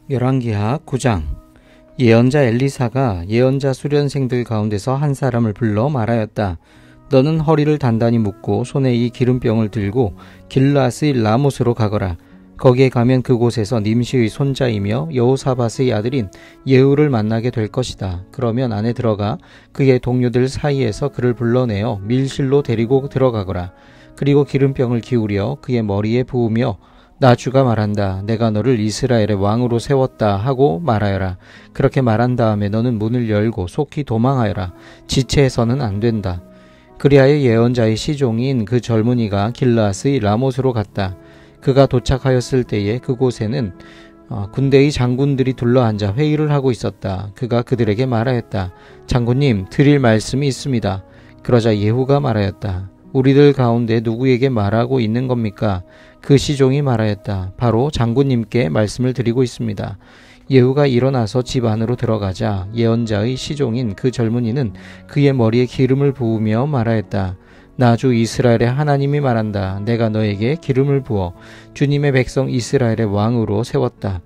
열왕기하 9장. 예언자 엘리사가 예언자 수련생들 가운데서 한 사람을 불러 말하였다. 너는 허리를 단단히 묶고 손에 이 기름병을 들고 길르앗의 라못으로 가거라. 거기에 가면 그곳에서 님시의 손자이며 여호사밧의 아들인 예후를 만나게 될 것이다. 그러면 안에 들어가 그의 동료들 사이에서 그를 불러내어 밀실로 데리고 들어가거라. 그리고 기름병을 기울여 그의 머리에 부으며 나 주가 말한다. 내가 너를 이스라엘의 왕으로 세웠다 하고 말하여라. 그렇게 말한 다음에 너는 문을 열고 속히 도망하여라. 지체해서는 안 된다. 그리하여 예언자의 시종인 그 젊은이가 길르앗의 라못으로 갔다. 그가 도착하였을 때에 그곳에는 군대의 장군들이 둘러앉아 회의를 하고 있었다. 그가 그들에게 말하였다. 장군님, 드릴 말씀이 있습니다. 그러자 예후가 말하였다. 우리들 가운데 누구에게 말하고 있는 겁니까? 그 시종이 말하였다. 바로 장군님께 말씀을 드리고 있습니다. 예후가 일어나서 집 안으로 들어가자 예언자의 시종인 그 젊은이는 그의 머리에 기름을 부으며 말하였다. 나 주 이스라엘의 하나님이 말한다. 내가 너에게 기름을 부어 주님의 백성 이스라엘의 왕으로 세웠다.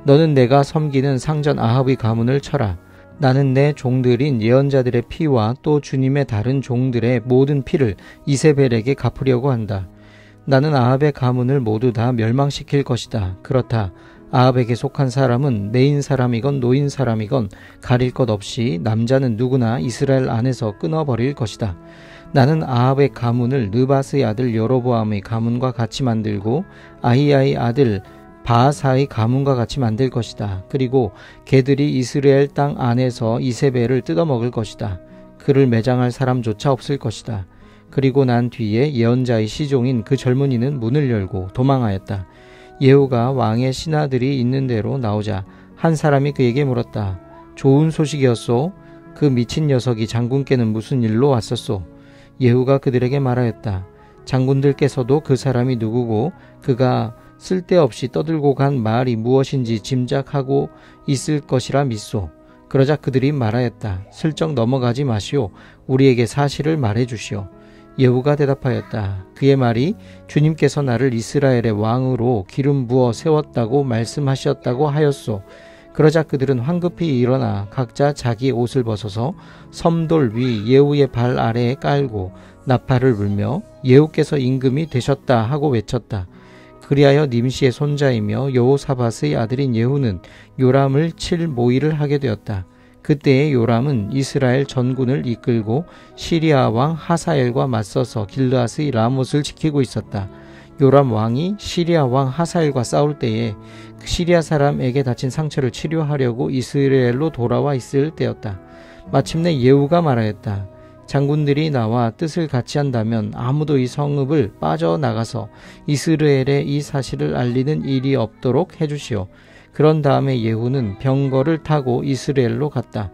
너는 내가 섬기는 상전 아합의 가문을 쳐라. 나는 내 종들인 예언자들의 피와 또 주님의 다른 종들의 모든 피를 이세벨에게 갚으려고 한다. 나는 아합의 가문을 모두 다 멸망시킬 것이다. 그렇다. 아합에게 속한 사람은 내인 사람이건 노인 사람이건 가릴 것 없이 남자는 누구나 이스라엘 안에서 끊어버릴 것이다. 나는 아합의 가문을 느밧의 아들 여로보암의 가문과 같이 만들고 아히야의 아들 바하사의 가문과 같이 만들 것이다. 그리고 개들이 이스라엘 땅 안에서 이세벨을 뜯어먹을 것이다. 그를 매장할 사람조차 없을 것이다. 그리고 난 뒤에 예언자의 시종인 그 젊은이는 문을 열고 도망하였다. 예후가 왕의 신하들이 있는 대로 나오자 한 사람이 그에게 물었다. 좋은 소식이었소? 그 미친 녀석이 장군께는 무슨 일로 왔었소? 예후가 그들에게 말하였다. 장군들께서도 그 사람이 누구고 그가 쓸데없이 떠들고 간 말이 무엇인지 짐작하고 있을 것이라 믿소. 그러자 그들이 말하였다. 슬쩍 넘어가지 마시오. 우리에게 사실을 말해주시오. 예후가 대답하였다. 그의 말이 주님께서 나를 이스라엘의 왕으로 기름 부어 세웠다고 말씀하셨다고 하였소. 그러자 그들은 황급히 일어나 각자 자기 옷을 벗어서 섬돌 위 예후의 발 아래에 깔고 나팔을 불며 예후께서 임금이 되셨다 하고 외쳤다. 그리하여 님시의 손자이며 여호사밧의 아들인 예후는 요람을 칠 모의를 하게 되었다. 그때에 요람은 이스라엘 전군을 이끌고 시리아 왕 하사엘과 맞서서 길르앗의 라못을 지키고 있었다. 요람 왕이 시리아 왕 하사엘과 싸울 때에 시리아 사람에게 다친 상처를 치료하려고 이스라엘로 돌아와 있을 때였다. 마침내 예후가 말하였다. 장군들이 나와 뜻을 같이 한다면 아무도 이 성읍을 빠져나가서 이스라엘에 이 사실을 알리는 일이 없도록 해주시오. 그런 다음에 예후는 병거를 타고 이스라엘로 갔다.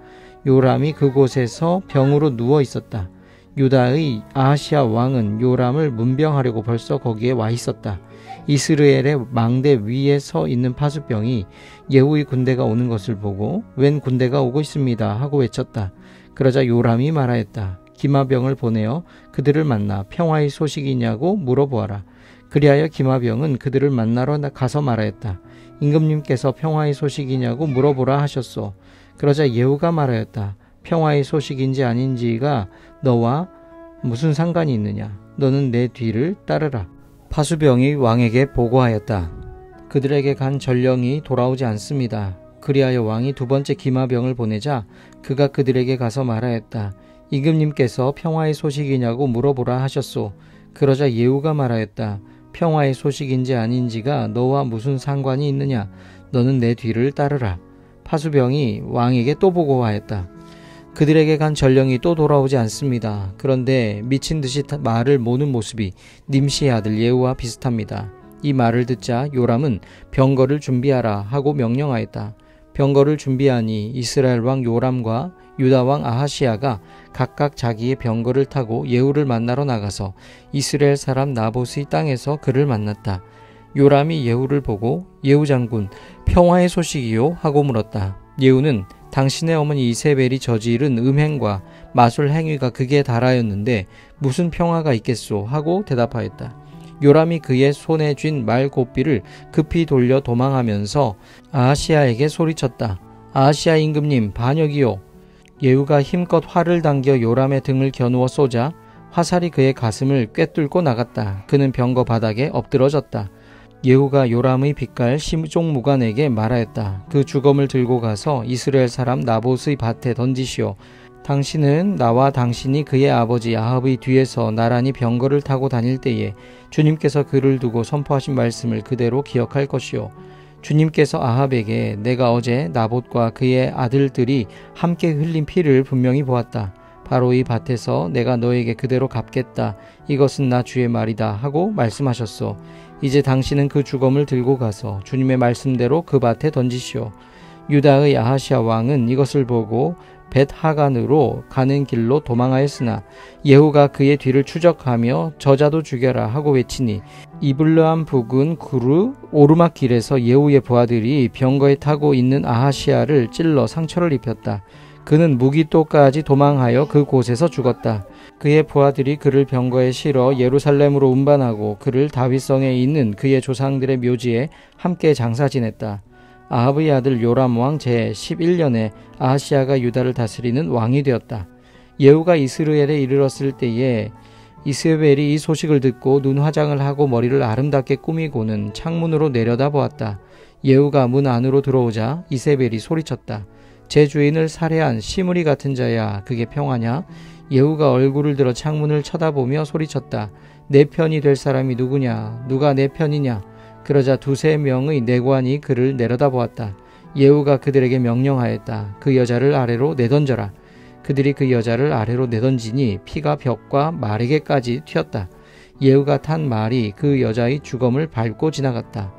요람이 그곳에서 병으로 누워 있었다. 유다의 아하시아 왕은 요람을 문병하려고 벌써 거기에 와 있었다. 이스라엘의 망대 위에 서 있는 파수병이 예후의 군대가 오는 것을 보고 웬 군대가 오고 있습니다 하고 외쳤다. 그러자 요람이 말하였다. 기마병을 보내어 그들을 만나 평화의 소식이냐고 물어보아라. 그리하여 기마병은 그들을 만나러 가서 말하였다. 임금님께서 평화의 소식이냐고 물어보라 하셨소. 그러자 예후가 말하였다. 평화의 소식인지 아닌지가 너와 무슨 상관이 있느냐. 너는 내 뒤를 따르라. 파수병이 왕에게 보고하였다. 그들에게 간 전령이 돌아오지 않습니다. 그리하여 왕이 두 번째 기마병을 보내자 그가 그들에게 가서 말하였다. 임금님께서 평화의 소식이냐고 물어보라 하셨소. 그러자 예후가 말하였다. 평화의 소식인지 아닌지가 너와 무슨 상관이 있느냐. 너는 내 뒤를 따르라. 파수병이 왕에게 또 보고하였다. 그들에게 간 전령이 또 돌아오지 않습니다. 그런데 미친 듯이 말을 모는 모습이 님시의 아들 예후와 비슷합니다. 이 말을 듣자 요람은 병거를 준비하라 하고 명령하였다. 병거를 준비하니 이스라엘 왕 요람과 유다 왕 아하시야가 각각 자기의 병거를 타고 예후를 만나러 나가서 이스라엘 사람 나봇의 땅에서 그를 만났다. 요람이 예후를 보고 예후 장군, 평화의 소식이요? 하고 물었다. 예후는 당신의 어머니 이세벨이 저지른 음행과 마술 행위가 극에 달하였는데 무슨 평화가 있겠소? 하고 대답하였다. 요람이 그의 손에 쥔 말 고삐를 급히 돌려 도망하면서 아하시아에게 소리쳤다. 아하시아 임금님, 반역이요. 예후가 힘껏 활을 당겨 요람의 등을 겨누어 쏘자 화살이 그의 가슴을 꿰뚫고 나갔다. 그는 병거 바닥에 엎드러졌다. 예후가 요람의 빛깔 시종무관에게 말하였다. 그 주검을 들고 가서 이스라엘 사람 나봇의 밭에 던지시오. 당신은 나와 당신이 그의 아버지 아합의 뒤에서 나란히 병거를 타고 다닐 때에 주님께서 그를 두고 선포하신 말씀을 그대로 기억할 것이요. 주님께서 아합에게 내가 어제 나봇과 그의 아들들이 함께 흘린 피를 분명히 보았다. 바로 이 밭에서 내가 너에게 그대로 갚겠다. 이것은 나 주의 말이다 하고 말씀하셨소. 이제 당신은 그 주검을 들고 가서 주님의 말씀대로 그 밭에 던지시오. 유다의 아하시아 왕은 이것을 보고 벳하간으로 가는 길로 도망하였으나 예후가 그의 뒤를 추적하며 저자도 죽여라 하고 외치니 이블르암 부근 구르 오르막 길에서 예후의 부하들이 병거에 타고 있는 아하시아를 찔러 상처를 입혔다. 그는 무기토까지 도망하여 그 곳에서 죽었다. 그의 부하들이 그를 병거에 실어 예루살렘으로 운반하고 그를 다윗성에 있는 그의 조상들의 묘지에 함께 장사 지냈다. 아합의 아들 요람 왕 제11년에 아하시아가 유다를 다스리는 왕이 되었다. 예후가 이스라엘에 이르렀을 때에 이세벨이 이 소식을 듣고 눈 화장을 하고 머리를 아름답게 꾸미고는 창문으로 내려다보았다. 예후가 문 안으로 들어오자 이세벨이 소리쳤다. 제 주인을 살해한 시므리 같은 자야, 그게 평화냐? 예후가 얼굴을 들어 창문을 쳐다보며 소리쳤다. 내 편이 될 사람이 누구냐? 누가 내 편이냐? 그러자 두세 명의 내관이 그를 내려다보았다. 예후가 그들에게 명령하였다. 그 여자를 아래로 내던져라. 그들이 그 여자를 아래로 내던지니 피가 벽과 말에게까지 튀었다. 예후가 탄 말이 그 여자의 주검을 밟고 지나갔다.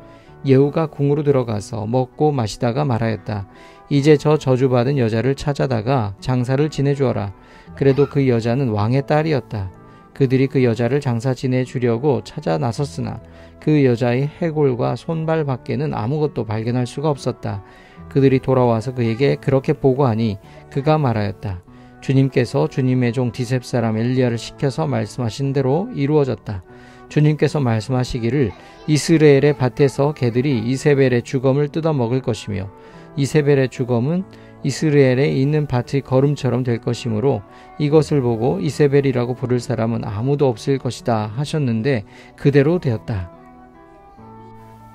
예후가 궁으로 들어가서 먹고 마시다가 말하였다. 이제 저 저주받은 여자를 찾아다가 장사를 지내주어라. 그래도 그 여자는 왕의 딸이었다. 그들이 그 여자를 장사 지내주려고 찾아 나섰으나 그 여자의 해골과 손발 밖에는 아무것도 발견할 수가 없었다. 그들이 돌아와서 그에게 그렇게 보고하니 그가 말하였다. 주님께서 주님의 종 디셉 사람 엘리야를 시켜서 말씀하신 대로 이루어졌다. 주님께서 말씀하시기를 이스라엘의 밭에서 개들이 이세벨의 주검을 뜯어 먹을 것이며 이세벨의 주검은 이스라엘에 있는 밭의 거름처럼 될 것이므로 이것을 보고 이세벨이라고 부를 사람은 아무도 없을 것이다 하셨는데 그대로 되었다.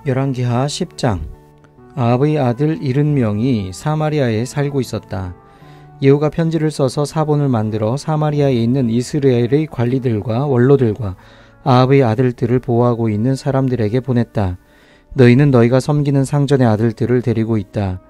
열왕기하 10장. 아합의 아들 70명이 사마리아에 살고 있었다. 예후가 편지를 써서 사본을 만들어 사마리아에 있는 이스라엘의 관리들과 원로들과 아합의 아들들을 보호하고 있는 사람들에게 보냈다. 너희는 너희가 섬기는 상전의 아들들을 데리고 있다.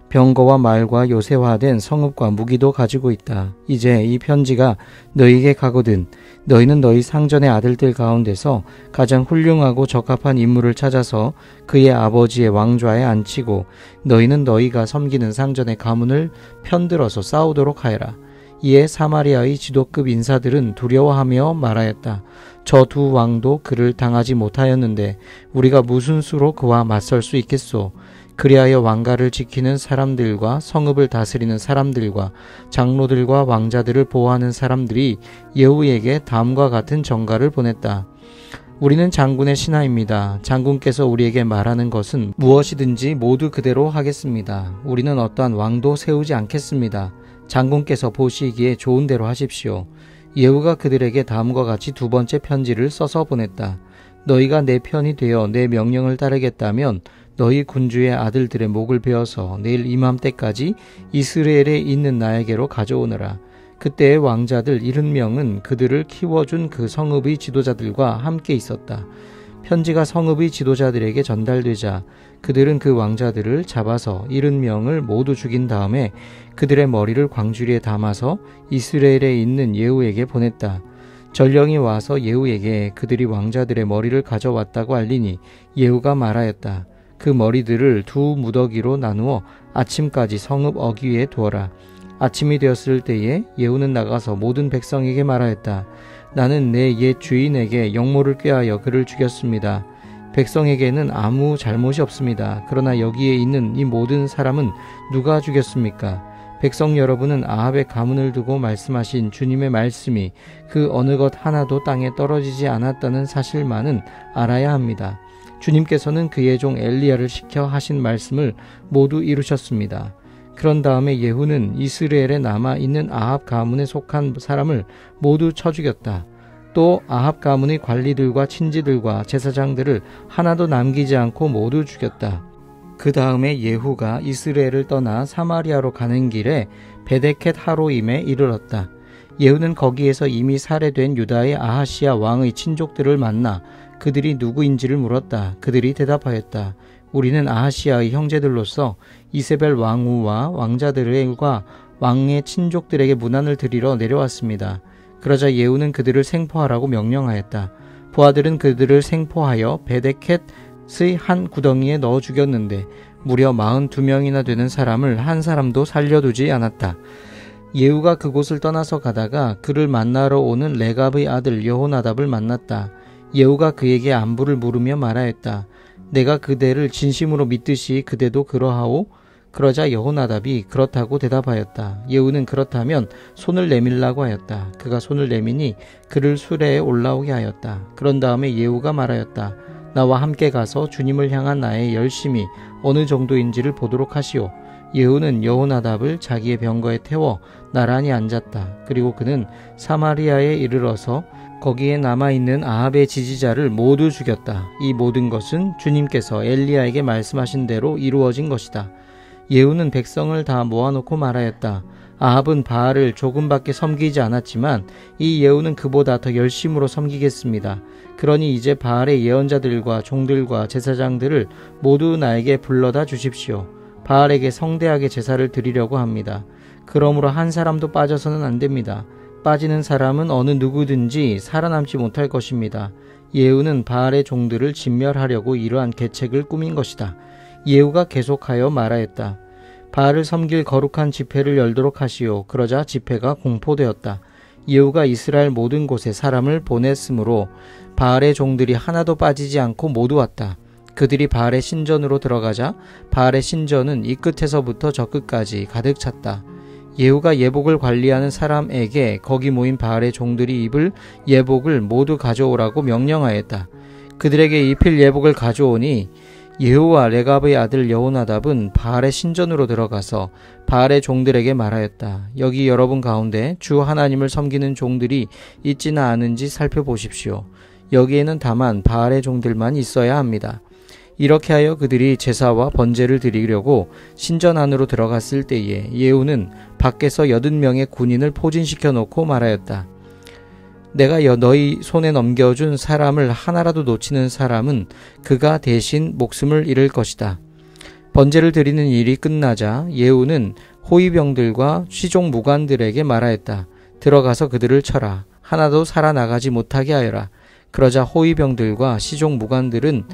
병거와 말과 요새화된 성읍과 무기도 가지고 있다. 이제 이 편지가 너희에게 가거든 너희는 너희 상전의 아들들 가운데서 가장 훌륭하고 적합한 인물을 찾아서 그의 아버지의 왕좌에 앉히고 너희는 너희가 섬기는 상전의 가문을 편들어서 싸우도록 하여라. 이에 사마리아의 지도급 인사들은 두려워하며 말하였다. 저 두 왕도 그를 당하지 못하였는데 우리가 무슨 수로 그와 맞설 수 있겠소? 그리하여 왕가를 지키는 사람들과 성읍을 다스리는 사람들과 장로들과 왕자들을 보호하는 사람들이 예후에게 다음과 같은 전가를 보냈다. 우리는 장군의 신하입니다. 장군께서 우리에게 말하는 것은 무엇이든지 모두 그대로 하겠습니다. 우리는 어떠한 왕도 세우지 않겠습니다. 장군께서 보시기에 좋은 대로 하십시오. 예후가 그들에게 다음과 같이 두 번째 편지를 써서 보냈다. 너희가 내 편이 되어 내 명령을 따르겠다면 너희 군주의 아들들의 목을 베어서 내일 이맘때까지 이스라엘에 있는 나에게로 가져오너라. 그때의 왕자들 70명은 그들을 키워준 그 성읍의 지도자들과 함께 있었다. 편지가 성읍의 지도자들에게 전달되자 그들은 그 왕자들을 잡아서 70명을 모두 죽인 다음에 그들의 머리를 광주리에 담아서 이스라엘에 있는 예후에게 보냈다. 전령이 와서 예후에게 그들이 왕자들의 머리를 가져왔다고 알리니 예후가 말하였다. 그 머리들을 두 무더기로 나누어 아침까지 성읍 어귀에 두어라. 아침이 되었을 때에 예후는 나가서 모든 백성에게 말하였다. 나는 내 옛 주인에게 영모를 꾀하여 그를 죽였습니다. 백성에게는 아무 잘못이 없습니다. 그러나 여기에 있는 이 모든 사람은 누가 죽였습니까? 백성 여러분은 아합의 가문을 두고 말씀하신 주님의 말씀이 그 어느 것 하나도 땅에 떨어지지 않았다는 사실만은 알아야 합니다. 주님께서는 그의 종 엘리야를 시켜 하신 말씀을 모두 이루셨습니다. 그런 다음에 예후는 이스라엘에 남아있는 아합 가문에 속한 사람을 모두 쳐 죽였다. 또 아합 가문의 관리들과 친지들과 제사장들을 하나도 남기지 않고 모두 죽였다. 그 다음에 예후가 이스라엘을 떠나 사마리아로 가는 길에 베데켓 하로임에 이르렀다. 예후는 거기에서 이미 살해된 유다의 아하시아 왕의 친족들을 만나 그들이 누구인지를 물었다. 그들이 대답하였다. 우리는 아하시아의 형제들로서 이세벨 왕후와 왕자들과 왕의 친족들에게 문안을 드리러 내려왔습니다. 그러자 예후는 그들을 생포하라고 명령하였다. 부하들은 그들을 생포하여 베데켓의 한 구덩이에 넣어 죽였는데 무려 42명이나 되는 사람을 한 사람도 살려두지 않았다. 예후가 그곳을 떠나서 가다가 그를 만나러 오는 레갑의 아들 여호나답을 만났다. 예후가 그에게 안부를 물으며 말하였다. 내가 그대를 진심으로 믿듯이 그대도 그러하오? 그러자 여호나답이 그렇다고 대답하였다. 예후는 그렇다면 손을 내밀라고 하였다. 그가 손을 내미니 그를 수레에 올라오게 하였다. 그런 다음에 예후가 말하였다. 나와 함께 가서 주님을 향한 나의 열심이 어느 정도인지를 보도록 하시오. 예후는 여호나답을 자기의 병거에 태워 나란히 앉았다. 그리고 그는 사마리아에 이르러서 거기에 남아있는 아합의 지지자를 모두 죽였다. 이 모든 것은 주님께서 엘리야에게 말씀하신 대로 이루어진 것이다. 예후는 백성을 다 모아놓고 말하였다. 아합은 바알을 조금밖에 섬기지 않았지만 이 예후는 그보다 더 열심으로 섬기겠습니다. 그러니 이제 바알의 예언자들과 종들과 제사장들을 모두 나에게 불러다 주십시오. 바알에게 성대하게 제사를 드리려고 합니다. 그러므로 한 사람도 빠져서는 안 됩니다. 빠지는 사람은 어느 누구든지 살아남지 못할 것입니다. 예후는 바알의 종들을 진멸하려고 이러한 계책을 꾸민 것이다. 예후가 계속하여 말하였다. 바알을 섬길 거룩한 집회를 열도록 하시오. 그러자 집회가 공포되었다. 예후가 이스라엘 모든 곳에 사람을 보냈으므로 바알의 종들이 하나도 빠지지 않고 모두 왔다. 그들이 바알의 신전으로 들어가자 바알의 신전은 이 끝에서부터 저 끝까지 가득 찼다. 예후가 예복을 관리하는 사람에게 거기 모인 바알의 종들이 입을 예복을 모두 가져오라고 명령하였다. 그들에게 입힐 예복을 가져오니 예후와 레갑의 아들 여호나답은 바알의 신전으로 들어가서 바알의 종들에게 말하였다. 여기 여러분 가운데 주 하나님을 섬기는 종들이 있지는 않은지 살펴보십시오. 여기에는 다만 바알의 종들만 있어야 합니다. 이렇게 하여 그들이 제사와 번제를 드리려고 신전 안으로 들어갔을 때에 예후는 밖에서 80명의 군인을 포진시켜 놓고 말하였다. 내가 너희 손에 넘겨준 사람을 하나라도 놓치는 사람은 그가 대신 목숨을 잃을 것이다. 번제를 드리는 일이 끝나자 예후는 호위병들과 시종 무관들에게 말하였다. 들어가서 그들을 쳐라. 하나도 살아나가지 못하게 하여라. 그러자 호위병들과 시종 무관들은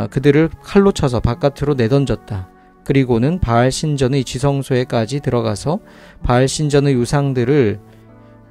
그들을 칼로 쳐서 바깥으로 내던졌다. 그리고는 바알 신전의 지성소에까지 들어가서 바알 신전의 우상들을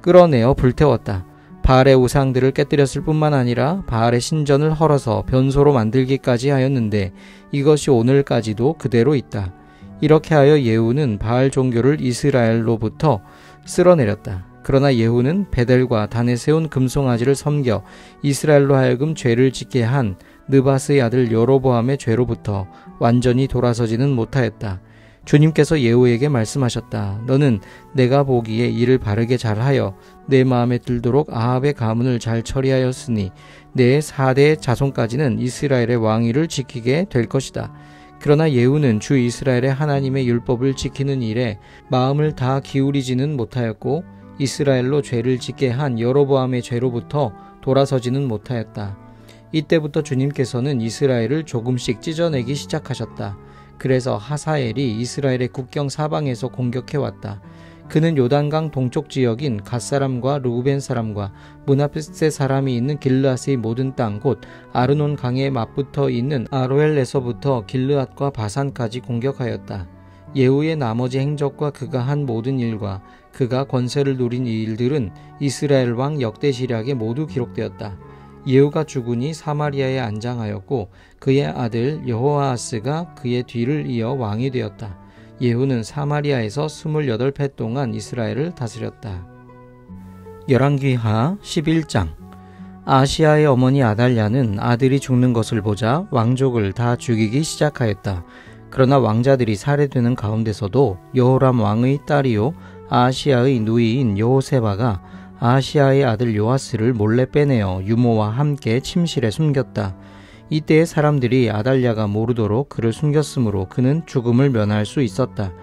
끌어내어 불태웠다. 바알의 우상들을 깨뜨렸을 뿐만 아니라 바알의 신전을 헐어서 변소로 만들기까지 하였는데 이것이 오늘까지도 그대로 있다. 이렇게 하여 예후는 바알 종교를 이스라엘로부터 쓸어내렸다. 그러나 예후는 베델과 단에 세운 금송아지를 섬겨 이스라엘로 하여금 죄를 짓게 한 느밧의 아들 여로보암의 죄로부터 완전히 돌아서지는 못하였다. 주님께서 예후에게 말씀하셨다. 너는 내가 보기에 일을 바르게 잘하여 내 마음에 들도록 아합의 가문을 잘 처리하였으니 내 4대 자손까지는 이스라엘의 왕위를 지키게 될 것이다. 그러나 예후는 주 이스라엘의 하나님의 율법을 지키는 일에 마음을 다 기울이지는 못하였고 이스라엘로 죄를 짓게 한 여로보암의 죄로부터 돌아서지는 못하였다. 이때부터 주님께서는 이스라엘을 조금씩 찢어내기 시작하셨다. 그래서 하사엘이 이스라엘의 국경 사방에서 공격해왔다. 그는 요단강 동쪽 지역인 갓사람과 르우벤 사람과 므낫세 사람이 있는 길르앗의 모든 땅 곧 아르논 강에 맞붙어 있는 아로엘에서부터 길르앗과 바산까지 공격하였다. 예후의 나머지 행적과 그가 한 모든 일과 그가 권세를 누린 일들은 이스라엘 왕 역대시략에 모두 기록되었다. 예후가 죽으니 사마리아에 안장하였고 그의 아들 여호아하스가 그의 뒤를 이어 왕이 되었다. 예후는 사마리아에서 28회 동안 이스라엘을 다스렸다. 열왕기하 11장. 아시아의 어머니 아달랴는 아들이 죽는 것을 보자 왕족을 다 죽이기 시작하였다. 그러나 왕자들이 살해되는 가운데서도 여호람 왕의 딸이요 아시아의 누이인 여호세바가 아시아의 아들 요아스를 몰래 빼내어 유모와 함께 침실에 숨겼다. 이때의 사람들이 아달랴가 모르도록 그를 숨겼으므로 그는 죽음을 면할 수 있었다.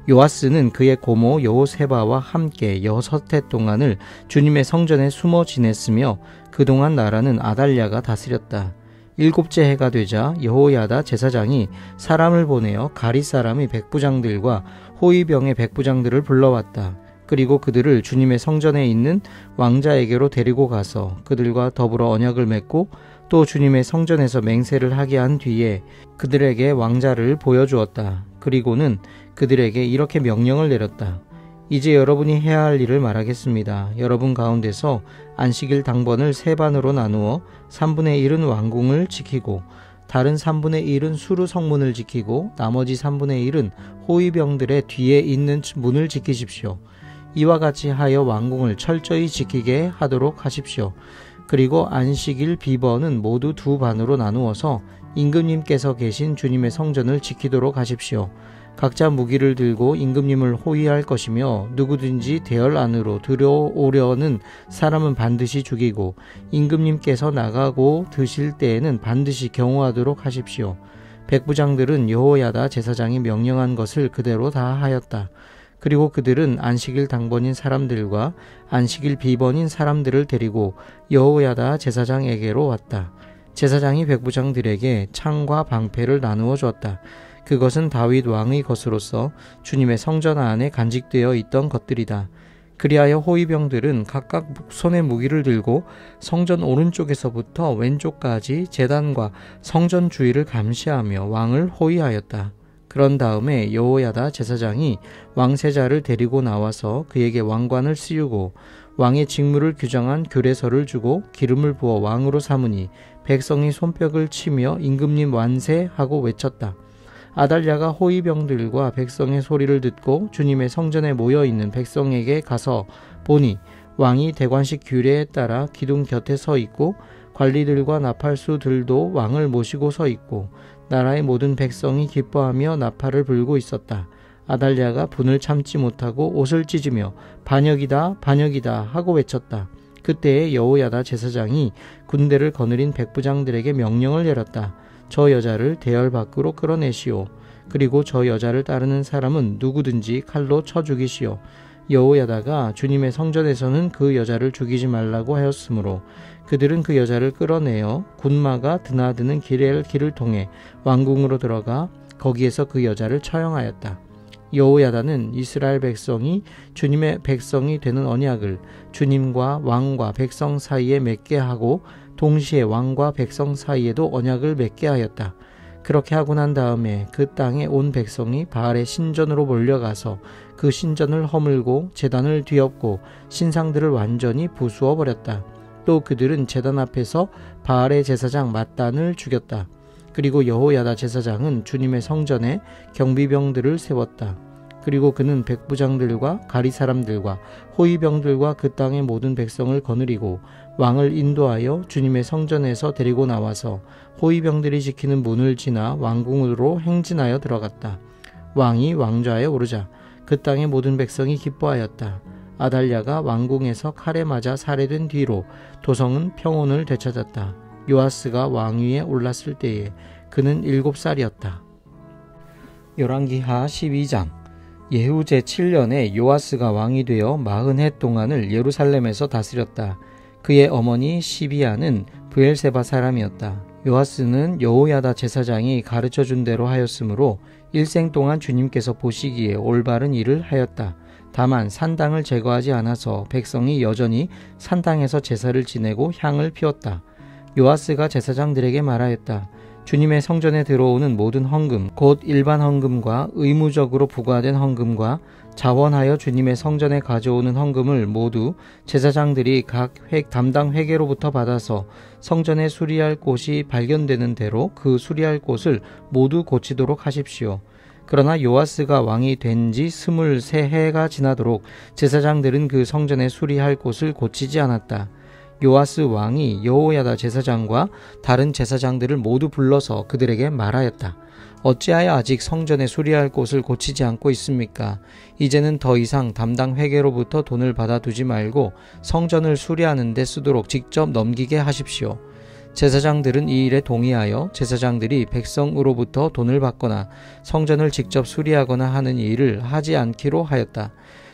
요아스는 그의 고모 여호세바와 함께 6해 동안을 주님의 성전에 숨어 지냈으며 그동안 나라는 아달랴가 다스렸다. 7째 해가 되자 여호야다 제사장이 사람을 보내어 가리 사람의 백부장들과 호위병의 백부장들을 불러왔다. 그리고 그들을 주님의 성전에 있는 왕자에게로 데리고 가서 그들과 더불어 언약을 맺고 또 주님의 성전에서 맹세를 하게 한 뒤에 그들에게 왕자를 보여주었다. 그리고는 그들에게 이렇게 명령을 내렸다. 이제 여러분이 해야 할 일을 말하겠습니다. 여러분 가운데서 안식일 당번을 3반으로 나누어 3분의 1은 왕궁을 지키고 다른 3분의 1은 수루 성문을 지키고 나머지 3분의 1은 호위병들의 뒤에 있는 문을 지키십시오. 이와 같이 하여 왕궁을 철저히 지키게 하도록 하십시오. 그리고 안식일 비번은 모두 2반으로 나누어서 임금님께서 계신 주님의 성전을 지키도록 하십시오. 각자 무기를 들고 임금님을 호위할 것이며 누구든지 대열 안으로 들어오려는 사람은 반드시 죽이고 임금님께서 나가고 드실 때에는 반드시 경호하도록 하십시오. 백부장들은 여호야다 제사장이 명령한 것을 그대로 다 하였다. 그리고 그들은 안식일 당번인 사람들과 안식일 비번인 사람들을 데리고 여호야다 제사장에게로 왔다. 제사장이 백부장들에게 창과 방패를 나누어 주었다. 그것은 다윗 왕의 것으로서 주님의 성전 안에 간직되어 있던 것들이다. 그리하여 호위병들은 각각 손에 무기를 들고 성전 오른쪽에서부터 왼쪽까지 제단과 성전 주위를 감시하며 왕을 호위하였다. 그런 다음에 여호야다 제사장이 왕세자를 데리고 나와서 그에게 왕관을 씌우고 왕의 직무를 규정한 규례서를 주고 기름을 부어 왕으로 삼으니 백성이 손뼉을 치며 임금님 완세 하고 외쳤다. 아달랴가 호위병들과 백성의 소리를 듣고 주님의 성전에 모여있는 백성에게 가서 보니 왕이 대관식 규례에 따라 기둥 곁에 서 있고 관리들과 나팔수들도 왕을 모시고 서 있고 나라의 모든 백성이 기뻐하며 나팔을 불고 있었다. 아달랴가 분을 참지 못하고 옷을 찢으며 반역이다 반역이다 하고 외쳤다. 그때에 여호야다 제사장이 군대를 거느린 백부장들에게 명령을 내렸다. 저 여자를 대열 밖으로 끌어내시오. 그리고 저 여자를 따르는 사람은 누구든지 칼로 쳐 죽이시오. 여호야다가 주님의 성전에서는 그 여자를 죽이지 말라고 하였으므로 그들은 그 여자를 끌어내어 군마가 드나드는 길을 통해 왕궁으로 들어가 거기에서 그 여자를 처형하였다. 여호야다는 이스라엘 백성이 주님의 백성이 되는 언약을 주님과 왕과 백성 사이에 맺게 하고 동시에 왕과 백성 사이에도 언약을 맺게 하였다. 그렇게 하고 난 다음에 그 땅에 온 백성이 바알의 신전으로 몰려가서 그 신전을 허물고 제단을 뒤엎고 신상들을 완전히 부수어 버렸다. 또 그들은 제단 앞에서 바알의 제사장 맏단을 죽였다. 그리고 여호야다 제사장은 주님의 성전에 경비병들을 세웠다. 그리고 그는 백부장들과 가리 사람들과 호위병들과 그 땅의 모든 백성을 거느리고 왕을 인도하여 주님의 성전에서 데리고 나와서 호위병들이 지키는 문을 지나 왕궁으로 행진하여 들어갔다. 왕이 왕좌에 오르자 그 땅의 모든 백성이 기뻐하였다. 아달랴가 왕궁에서 칼에 맞아 살해된 뒤로 도성은 평온을 되찾았다. 요아스가 왕위에 올랐을 때에 그는 7살이었다. 열왕기하 12장. 예후 제7년에 요아스가 왕이 되어 40해 동안을 예루살렘에서 다스렸다. 그의 어머니 시비아는 브엘세바 사람이었다. 요아스는 여호야다 제사장이 가르쳐준 대로 하였으므로 일생 동안 주님께서 보시기에 올바른 일을 하였다. 다만 산당을 제거하지 않아서 백성이 여전히 산당에서 제사를 지내고 향을 피웠다. 요아스가 제사장들에게 말하였다. 주님의 성전에 들어오는 모든 헌금, 곧 일반 헌금과 의무적으로 부과된 헌금과 자원하여 주님의 성전에 가져오는 헌금을 모두 제사장들이 각 담당 회계로부터 받아서 성전에 수리할 곳이 발견되는 대로 그 수리할 곳을 모두 고치도록 하십시오. 그러나 요아스가 왕이 된 지 23해가 지나도록 제사장들은 그 성전에 수리할 곳을 고치지 않았다. 요아스 왕이 여호야다 제사장과 다른 제사장들을 모두 불러서 그들에게 말하였다. 어찌하여 아직 성전에 수리할 곳을 고치지 않고 있습니까? 이제는 더 이상 담당 회계로부터 돈을 받아두지 말고 성전을 수리하는 데 쓰도록 직접 넘기게 하십시오. 제사장들은 이 일에 동의하여 제사장들이 백성으로부터 돈을 받거나 성전을 직접 수리하거나 하는 일을 하지 않기로 하였다.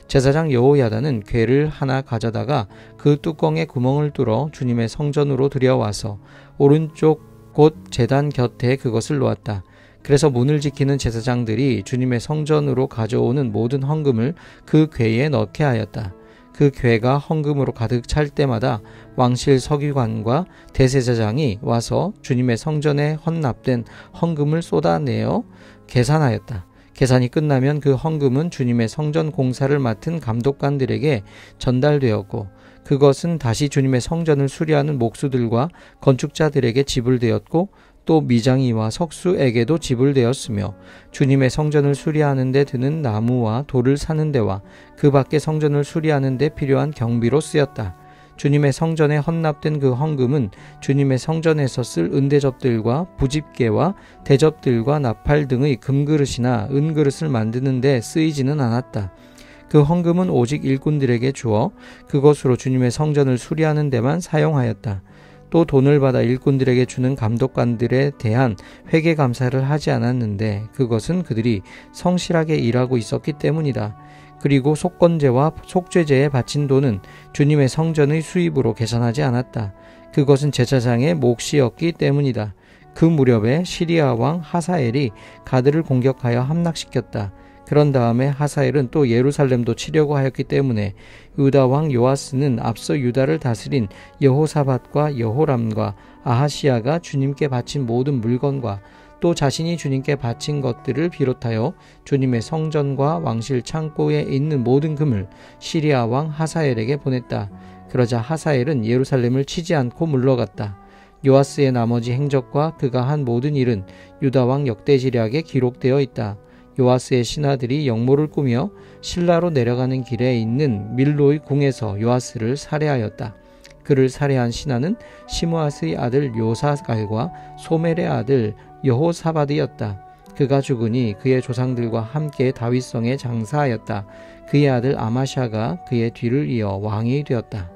제사장 여호야다는 궤를 하나 가져다가 그 뚜껑에 구멍을 뚫어 주님의 성전으로 들여와서 오른쪽 곧 제단 곁에 그것을 놓았다. 그래서 문을 지키는 제사장들이 주님의 성전으로 가져오는 모든 헌금을 그 궤에 넣게 하였다. 그 궤가 헌금으로 가득 찰 때마다 왕실 서기관과 대제사장이 와서 주님의 성전에 헌납된 헌금을 쏟아내어 계산하였다. 계산이 끝나면 그 헌금은 주님의 성전 공사를 맡은 감독관들에게 전달되었고 그것은 다시 주님의 성전을 수리하는 목수들과 건축자들에게 지불되었고 또 미장이와 석수에게도 지불되었으며 주님의 성전을 수리하는 데 드는 나무와 돌을 사는 데와 그 밖에 성전을 수리하는 데 필요한 경비로 쓰였다. 주님의 성전에 헌납된 그 헌금은 주님의 성전에서 쓸 은대접들과 부집게와 대접들과 나팔 등의 금그릇이나 은그릇을 만드는 데 쓰이지는 않았다. 그 헌금은 오직 일꾼들에게 주어 그것으로 주님의 성전을 수리하는 데만 사용하였다. 또 돈을 받아 일꾼들에게 주는 감독관들에 대한 회계 감사를 하지 않았는데 그것은 그들이 성실하게 일하고 있었기 때문이다. 그리고 속건제와 속죄제에 바친 돈은 주님의 성전의 수입으로 계산하지 않았다. 그것은 제사장의 몫이었기 때문이다. 그 무렵에 시리아 왕 하사엘이 가드를 공격하여 함락시켰다. 그런 다음에 하사엘은 또 예루살렘도 치려고 하였기 때문에 유다 왕 요아스는 앞서 유다를 다스린 여호사밧과 여호람과 아하시야가 주님께 바친 모든 물건과 또 자신이 주님께 바친 것들을 비롯하여 주님의 성전과 왕실 창고에 있는 모든 금을 시리아 왕 하사엘에게 보냈다. 그러자 하사엘은 예루살렘을 치지 않고 물러갔다. 요아스의 나머지 행적과 그가 한 모든 일은 유다 왕 역대지략에 기록되어 있다. 요아스의 신하들이 역모를 꾸며 실라로 내려가는 길에 있는 밀로의 궁에서 요아스를 살해하였다. 그를 살해한 신하는 시므앗의 아들 요사갈과 소멜의 아들 여호사밧이었다. 그가 죽으니 그의 조상들과 함께 다윗성에 장사하였다. 그의 아들 아마샤가 그의 뒤를 이어 왕이 되었다.